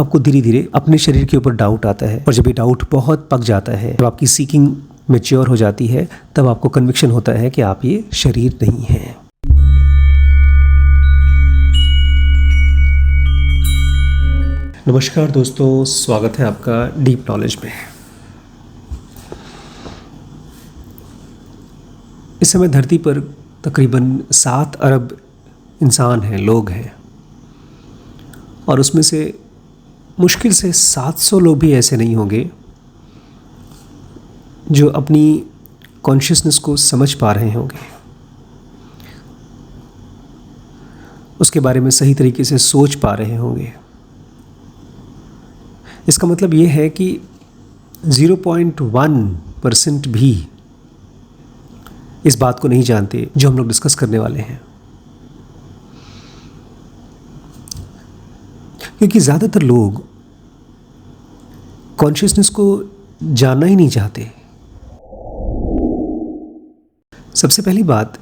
आपको धीरे धीरे अपने शरीर के ऊपर डाउट आता है, और जब ये डाउट बहुत पक जाता है, जब आपकी सीकिंग मैच्योर हो जाती है, तब आपको कन्विक्शन होता है कि आप ये शरीर नहीं हैं। नमस्कार दोस्तों, स्वागत है आपका डीप नॉलेज में। इस समय धरती पर तकरीबन 7 अरब इंसान हैं, लोग हैं, और उसमें से मुश्किल से 700 लोग भी ऐसे नहीं होंगे जो अपनी कॉन्शियसनेस को समझ पा रहे होंगे, उसके बारे में सही तरीके से सोच पा रहे होंगे। इसका मतलब ये है कि 0.1% भी इस बात को नहीं जानते जो हम लोग डिस्कस करने वाले हैं, क्योंकि ज़्यादातर लोग कॉन्शियसनेस को जानना ही नहीं चाहते। सबसे पहली बात,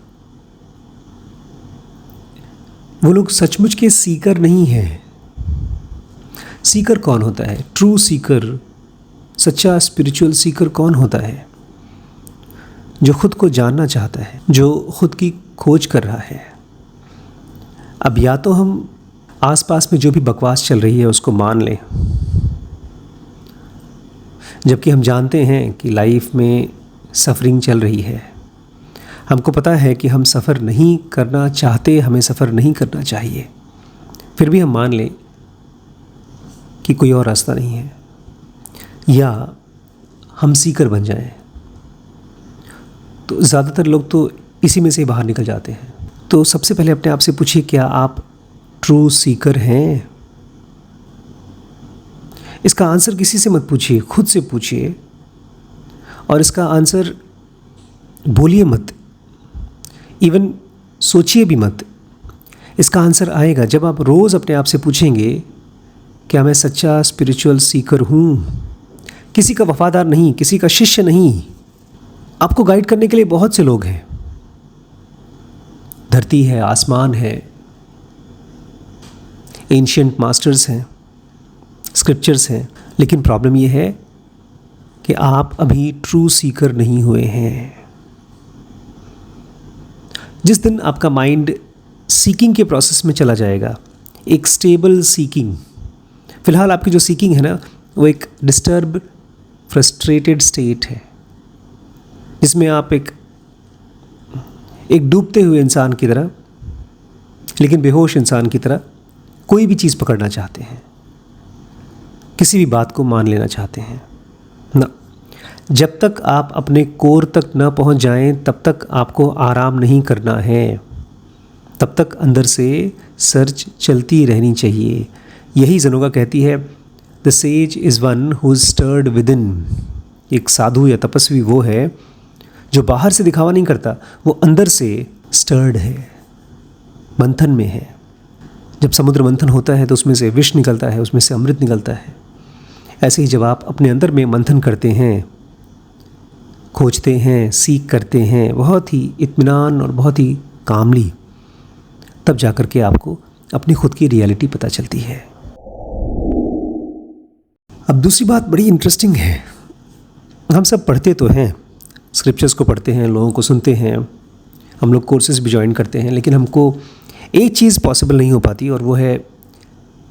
वो लोग सचमुच के सीकर नहीं हैं। सीकर कौन होता है? ट्रू सीकर, सच्चा स्पिरिचुअल सीकर कौन होता है? जो खुद को जानना चाहता है, जो खुद की खोज कर रहा है। अब या तो हम आसपास में जो भी बकवास चल रही है उसको मान लें, जबकि हम जानते हैं कि लाइफ में सफ़रिंग चल रही है। हमको पता है कि हम सफ़र नहीं करना चाहते, हमें सफ़र नहीं करना चाहिए, फिर भी हम मान लें कि कोई और रास्ता नहीं है, या हम सीकर बन जाएं। तो ज़्यादातर लोग तो इसी में से बाहर निकल जाते हैं। तो सबसे पहले अपने आप से पूछिए, क्या आप ट्रू सीकर हैं? इसका आंसर किसी से मत पूछिए, खुद से पूछिए, और इसका आंसर बोलिए मत, इवन सोचिए भी मत। इसका आंसर आएगा जब आप रोज़ अपने आप से पूछेंगे, क्या मैं सच्चा स्पिरिचुअल सीकर हूँ? किसी का वफादार नहीं, किसी का शिष्य नहीं। आपको गाइड करने के लिए बहुत से लोग हैं, धरती है, आसमान है, एंशिएंट मास्टर्स हैं, स्क्रिप्चर्स हैं, लेकिन प्रॉब्लम ये है कि आप अभी ट्रू सीकर नहीं हुए हैं। जिस दिन आपका माइंड सीकिंग के प्रोसेस में चला जाएगा, एक स्टेबल सीकिंग, फिलहाल आपकी जो सीकिंग है ना, वो एक डिस्टर्ब फ्रस्ट्रेटेड स्टेट है, जिसमें आप एक डूबते हुए इंसान की तरह, लेकिन बेहोश इंसान की तरह कोई भी चीज़ पकड़ना चाहते हैं, किसी भी बात को मान लेना चाहते हैं ना। जब तक आप अपने कोर तक न पहुंच जाएं, तब तक आपको आराम नहीं करना है, तब तक अंदर से सर्च चलती रहनी चाहिए। यही ज़नोगा कहती है, the sage is one who is stirred within. एक साधु या तपस्वी वो है जो बाहर से दिखावा नहीं करता, वो अंदर से स्टर्ड है, मंथन में है। जब समुद्र मंथन होता है तो उसमें से विष निकलता है, उसमें से अमृत निकलता है। ऐसे ही जब आप अपने अंदर में मंथन करते हैं, खोजते हैं, सीख करते हैं, बहुत ही इत्मीनान और बहुत ही कामली, तब जाकर के आपको अपनी खुद की रियलिटी पता चलती है। अब दूसरी बात बड़ी इंटरेस्टिंग है। हम सब पढ़ते तो हैं, स्क्रिप्चर्स को पढ़ते हैं, लोगों को सुनते हैं, हम लोग कोर्सेज भी ज्वाइन करते हैं, लेकिन हमको एक चीज़ पॉसिबल नहीं हो पाती, और वो है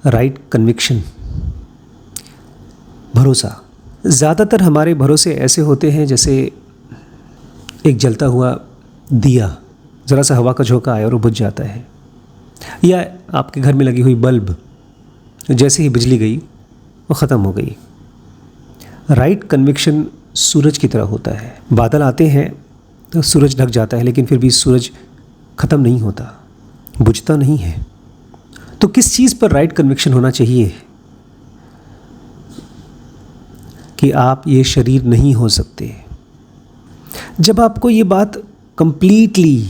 राइट कन्विक्शन, भरोसा। ज़्यादातर हमारे भरोसे ऐसे होते हैं जैसे एक जलता हुआ दिया, ज़रा सा हवा का झोंका आया और वो बुझ जाता है, या आपके घर में लगी हुई बल्ब, जैसे ही बिजली गई वो ख़त्म हो गई। राइट कन्विक्शन सूरज की तरह होता है। बादल आते हैं तो सूरज ढक जाता है, लेकिन फिर भी सूरज ख़त्म नहीं होता, बुझता नहीं है। तो किस चीज़ पर राइट कन्विक्शन होना चाहिए? कि आप ये शरीर नहीं हो सकते। जब आपको ये बात कंप्लीटली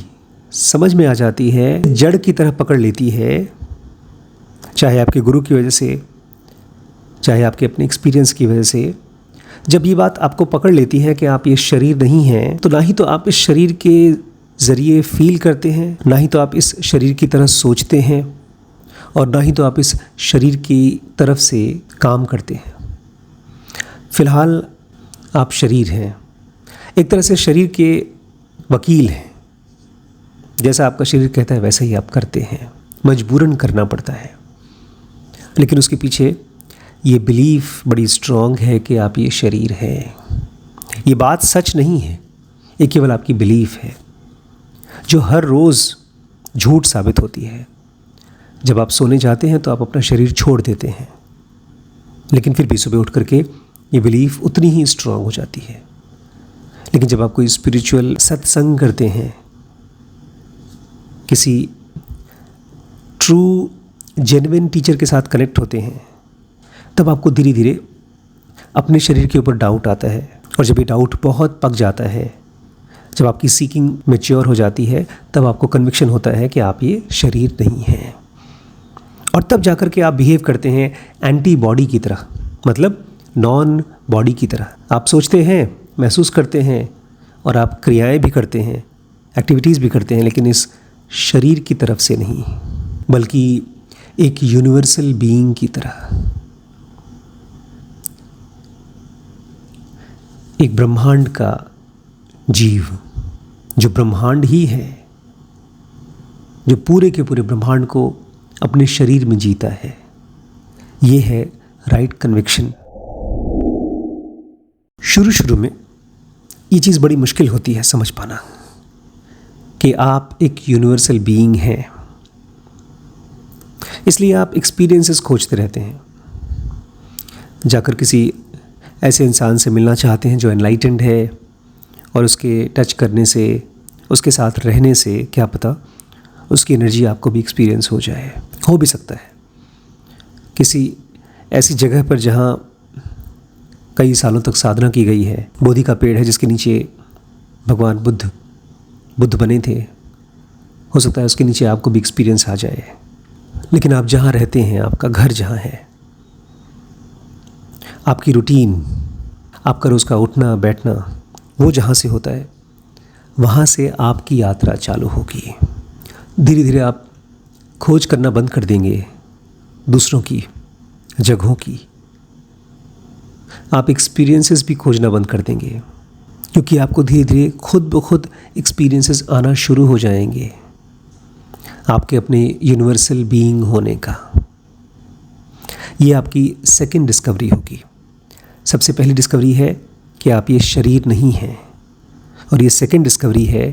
समझ में आ जाती है, जड़ की तरह पकड़ लेती है, चाहे आपके गुरु की वजह से, चाहे आपके अपने एक्सपीरियंस की वजह से, जब ये बात आपको पकड़ लेती है कि आप ये शरीर नहीं हैं, तो ना ही तो आप इस शरीर के ज़रिए फील करते हैं, ना ही तो आप इस शरीर की तरह सोचते हैं, और ना ही तो आप इस शरीर की तरफ से काम करते हैं। फिलहाल आप शरीर हैं, एक तरह से शरीर के वकील हैं। जैसा आपका शरीर कहता है वैसा ही आप करते हैं, मजबूरन करना पड़ता है। लेकिन उसके पीछे ये बिलीफ बड़ी स्ट्रॉन्ग है कि आप ये शरीर हैं। ये बात सच नहीं है, ये केवल आपकी बिलीफ है जो हर रोज़ झूठ साबित होती है। जब आप सोने जाते हैं तो आप अपना शरीर छोड़ देते हैं, लेकिन फिर भी सुबह उठ करके ये बिलीफ उतनी ही स्ट्रॉन्ग हो जाती है। लेकिन जब आप कोई स्पिरिचुअल सत्संग करते हैं, किसी ट्रू जेन्युइन टीचर के साथ कनेक्ट होते हैं, तब आपको धीरे धीरे अपने शरीर के ऊपर डाउट आता है। और जब ये डाउट बहुत पक जाता है, जब आपकी सीकिंग मैच्योर हो जाती है, तब आपको कन्विक्शन होता है कि आप ये शरीर नहीं हैं। और तब जाकर के आप बिहेव करते हैं एंटी बॉडी की तरह, मतलब नॉन बॉडी की तरह। आप सोचते हैं, महसूस करते हैं और आप क्रियाएं भी करते हैं, एक्टिविटीज़ भी करते हैं, लेकिन इस शरीर की तरफ से नहीं, बल्कि एक यूनिवर्सल बीइंग की तरह, एक ब्रह्मांड का जीव जो ब्रह्मांड ही है, जो पूरे के पूरे ब्रह्मांड को अपने शरीर में जीता है। ये है राइट कन्विक्शन। शुरू में ये चीज़ बड़ी मुश्किल होती है समझ पाना कि आप एक यूनिवर्सल बीइंग हैं। इसलिए आप एक्सपीरियंसेस खोजते रहते हैं, जाकर किसी ऐसे इंसान से मिलना चाहते हैं जो एनलाइटेंड है, और उसके टच करने से, उसके साथ रहने से क्या पता उसकी एनर्जी आपको भी एक्सपीरियंस हो जाए। हो भी सकता है किसी ऐसी जगह पर जहाँ कई सालों तक साधना की गई है, बोधि का पेड़ है जिसके नीचे भगवान बुद्ध बने थे, हो सकता है उसके नीचे आपको भी एक्सपीरियंस आ जाए। लेकिन आप जहाँ रहते हैं, आपका घर जहाँ है, आपकी रूटीन, आपका रोज़ का उठना बैठना, वो जहाँ से होता है, वहाँ से आपकी यात्रा चालू होगी। धीरे धीरे आप खोज करना बंद कर देंगे दूसरों की, जगहों की। आप एक्सपीरियंसेस भी खोजना बंद कर देंगे, क्योंकि आपको धीरे धीरे खुद ब खुद एक्सपीरियंसेस आना शुरू हो जाएंगे आपके अपने यूनिवर्सल बीइंग होने का। ये आपकी सेकंड डिस्कवरी होगी। सबसे पहली डिस्कवरी है कि आप ये शरीर नहीं हैं, और ये सेकंड डिस्कवरी है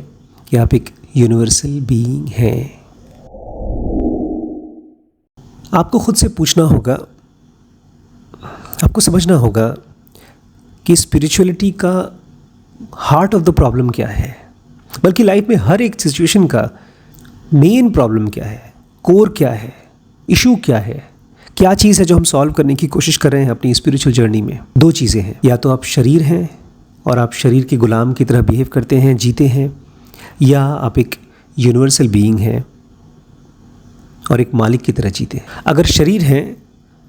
कि आप एक यूनिवर्सल बीइंग हैं। आपको खुद से पूछना होगा, आपको समझना होगा कि स्पिरिचुअलिटी का हार्ट ऑफ द प्रॉब्लम क्या है, बल्कि लाइफ में हर एक सिचुएशन का मेन प्रॉब्लम क्या है, कोर क्या है, इशू क्या है, क्या चीज़ है जो हम सॉल्व करने की कोशिश कर रहे हैं अपनी स्पिरिचुअल जर्नी में। दो चीज़ें हैं, या तो आप शरीर हैं और आप शरीर के गुलाम की तरह बिहेव करते हैं, जीते हैं, या आप एक यूनिवर्सल बीइंग हैं और एक मालिक की तरह जीते हैं। अगर शरीर हैं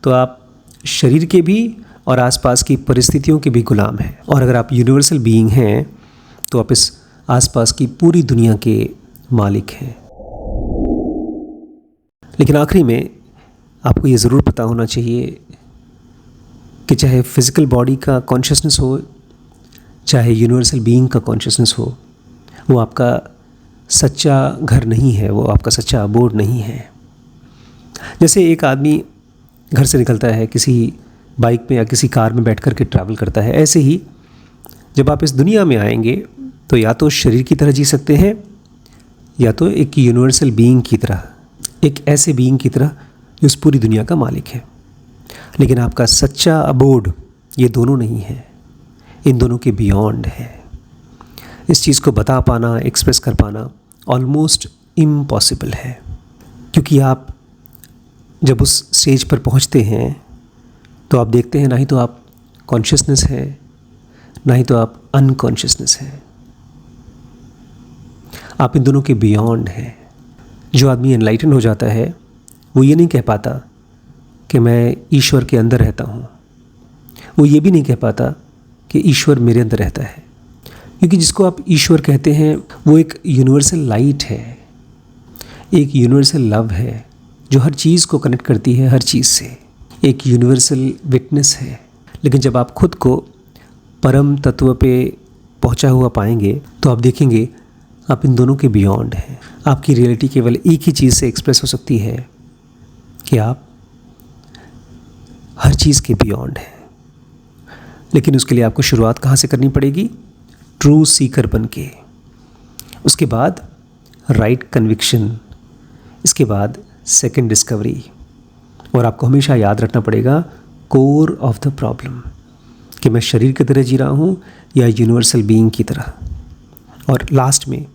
तो आप शरीर के भी और आसपास की परिस्थितियों के भी गुलाम हैं, और अगर आप यूनिवर्सल बीइंग हैं तो आप इस आसपास की पूरी दुनिया के मालिक हैं। लेकिन आखिरी में आपको ये ज़रूर पता होना चाहिए कि चाहे फिज़िकल बॉडी का कॉन्शियसनेस हो, चाहे यूनिवर्सल बीइंग का कॉन्शियसनेस हो, वो आपका सच्चा घर नहीं है, वो आपका सच्चा अबोर्ड नहीं है। जैसे एक आदमी घर से निकलता है, किसी बाइक में या किसी कार में बैठ कर के ट्रैवल करता है, ऐसे ही जब आप इस दुनिया में आएंगे तो या तो शरीर की तरह जी सकते हैं, या तो एक यूनिवर्सल बीइंग की तरह, एक ऐसे बीइंग की तरह जो इस पूरी दुनिया का मालिक है। लेकिन आपका सच्चा अबोर्ड ये दोनों नहीं है, इन दोनों के बियॉन्ड है। इस चीज़ को बता पाना, एक्सप्रेस कर पाना ऑलमोस्ट इम्पॉसिबल है, क्योंकि आप जब उस स्टेज पर पहुंचते हैं तो आप देखते हैं ना ही तो आप कॉन्शियसनेस है, ना ही तो आप अनकॉन्शियसनेस है, आप इन दोनों के बियॉन्ड हैं। जो आदमी एनलाइटन हो जाता है वो ये नहीं कह पाता कि मैं ईश्वर के अंदर रहता हूँ, वो ये भी नहीं कह पाता कि ईश्वर मेरे अंदर रहता है, क्योंकि जिसको आप ईश्वर कहते हैं वो एक यूनिवर्सल लाइट है, एक यूनिवर्सल लव है जो हर चीज़ को कनेक्ट करती है हर चीज़ से, एक यूनिवर्सल विटनेस है। लेकिन जब आप खुद को परम तत्व पे पहुंचा हुआ पाएंगे तो आप देखेंगे आप इन दोनों के बियॉन्ड हैं। आपकी रियलिटी केवल एक ही चीज़ से एक्सप्रेस हो सकती है कि आप हर चीज़ के बियॉन्ड हैं। लेकिन उसके लिए आपको शुरुआत कहाँ से करनी पड़ेगी? ट्रू सीकर बन के, उसके बाद राइट कन्विक्शन, इसके बाद सेकंड डिस्कवरी, और आपको हमेशा याद रखना पड़ेगा कोर ऑफ द प्रॉब्लम कि मैं शरीर की तरह जी रहा हूँ या यूनिवर्सल बीइंग की तरह। और लास्ट में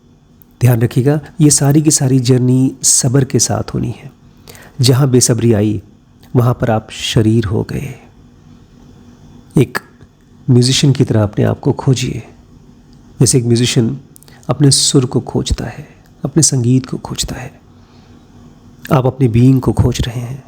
ध्यान रखिएगा ये सारी की सारी जर्नी सब्र के साथ होनी है। जहाँ बेसब्री आई वहाँ पर आप शरीर हो गए। एक म्यूज़िशियन की तरह अपने आप को खोजिए, जैसे एक म्यूज़िशियन अपने सुर को खोजता है, अपने संगीत को खोजता है। आप अपने बीइंग को खोज रहे हैं।